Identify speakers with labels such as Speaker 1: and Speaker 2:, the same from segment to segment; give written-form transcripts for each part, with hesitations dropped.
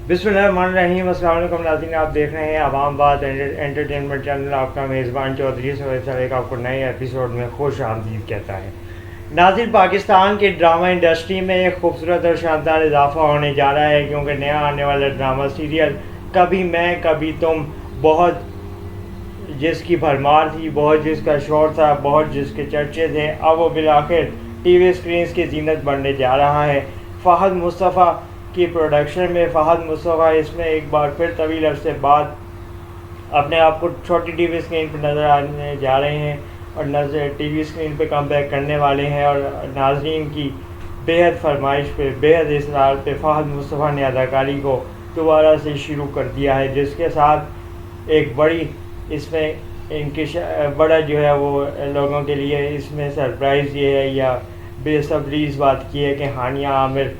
Speaker 1: बिस्मिल्लाहिर्रहमानिर्रहीम। अस्सलाम वालेकुम नाज़रीन, आप देख रहे हैं अवाम बात एंटरटेनमेंट चैनल। आपका मेज़बान चौधरी सैयद सादिक आपको नए एपिसोड में खुश आमदीद कहता है। नाज़रीन, पाकिस्तान की ड्रामा इंडस्ट्री में एक खूबसूरत और शानदार इजाफा होने जा रहा है, क्योंकि नया आने वाला ड्रामा सीरियल कभी मैं कभी तुम, बहुत जिसकी भरमार थी, बहुत जिसका शोर था, बहुत जिसके चर्चे थे, अब वो बिलाखिर टीवी स्क्रीन्स की जीनत बनने जा रहा है। फ़हद मुस्तफ़ा की प्रोडक्शन में फ़हद मुस्तफ़ा इसमें एक बार फिर तवील अरसे बाद अपने आप को छोटी टीवी स्क्रीन पर नज़र आने जा रहे हैं और नज़र टीवी स्क्रीन पे कम बैक करने वाले हैं। और नाजरीन की बेहद फरमाइश पे, बेहद इसरार पे फ़हद मुस्तफ़ा ने अदाकारी को दोबारा से शुरू कर दिया है, जिसके साथ एक बड़ी इसमें इनकी बड़ा जो है वो लोगों के लिए इसमें सरप्राइज़ ये है या बेसब्री इस बात की है कि हानिया आमिर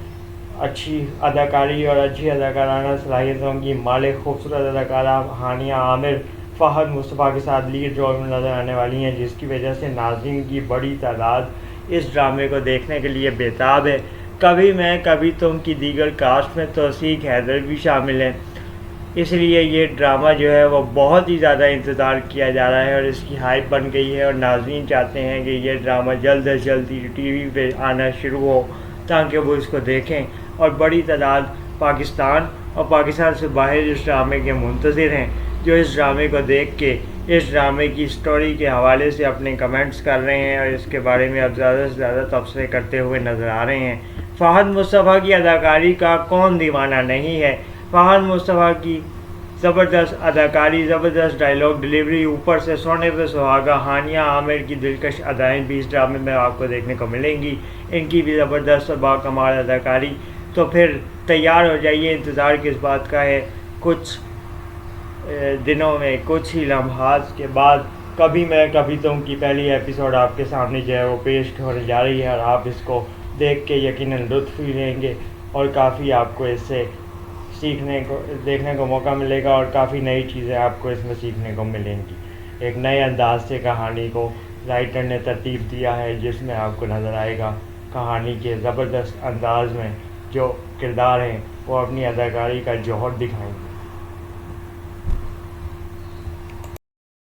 Speaker 1: अच्छी अदाकारी और अच्छी अदाकाराना सलाहियतों की मालिक खूबसूरत अदाकारा हानिया आमिर फ़हद मुस्तफ़ा के साथ लीड रोल में नज़र आने वाली हैं, जिसकी वजह से नाज़रीन की बड़ी तादाद इस ड्रामे को देखने के लिए बेताब है। कभी मैं कभी तुम की दीगर कास्ट में तौसीक हैदर भी शामिल हैं, इसलिए ये ड्रामा जो है वो बहुत ही ज़्यादा इंतज़ार किया जा रहा है और इसकी हाइप बन गई है। और नाज़रीन चाहते हैं कि ये ड्रामा जल्द अज जल्द टीवी पे आना शुरू हो ताकि वो इसको देखें, और बड़ी तादाद पाकिस्तान और पाकिस्तान से बाहर इस ड्रामे के मुंतज़िर हैं, जो इस ड्रामे को देख के इस ड्रामे की स्टोरी के हवाले से अपने कमेंट्स कर रहे हैं और इसके बारे में अब ज़्यादा से ज़्यादा तबसरे करते हुए नज़र आ रहे हैं। फ़हद मुस्तफ़ा की अदाकारी का कौन दीवाना नहीं है। फ़हद मुस्तफ़ा की ज़बरदस्त अदाकारी, ज़बरदस्त डायलॉग डिलीवरी, ऊपर से सोने पे सुहागा हानिया आमिर की दिलकश अदाएँ भी इस ड्रामे में आपको देखने को मिलेंगी। इनकी भी ज़बरदस्त और बाकमाल अदाकारी। तो फिर तैयार हो जाइए, इंतज़ार किस बात का है। कुछ दिनों में, कुछ ही लम्हात के बाद कभी मैं कभी तुम की पहली एपिसोड आपके सामने जो है वो पेश होने जा रही है, और आप इसको देख के यकीनन लुत्फ़ भी लेंगे और काफ़ी आपको इससे सीखने को देखने को मौका मिलेगा और काफ़ी नई चीज़ें आपको इसमें सीखने को मिलेंगी। एक नए अंदाज से कहानी को राइटर ने तरतीब दिया है, जिसमें आपको नज़र आएगा कहानी के ज़बरदस्त अंदाज में जो किरदार हैं वो अपनी अदाकारी का जौहर दिखाएंगे।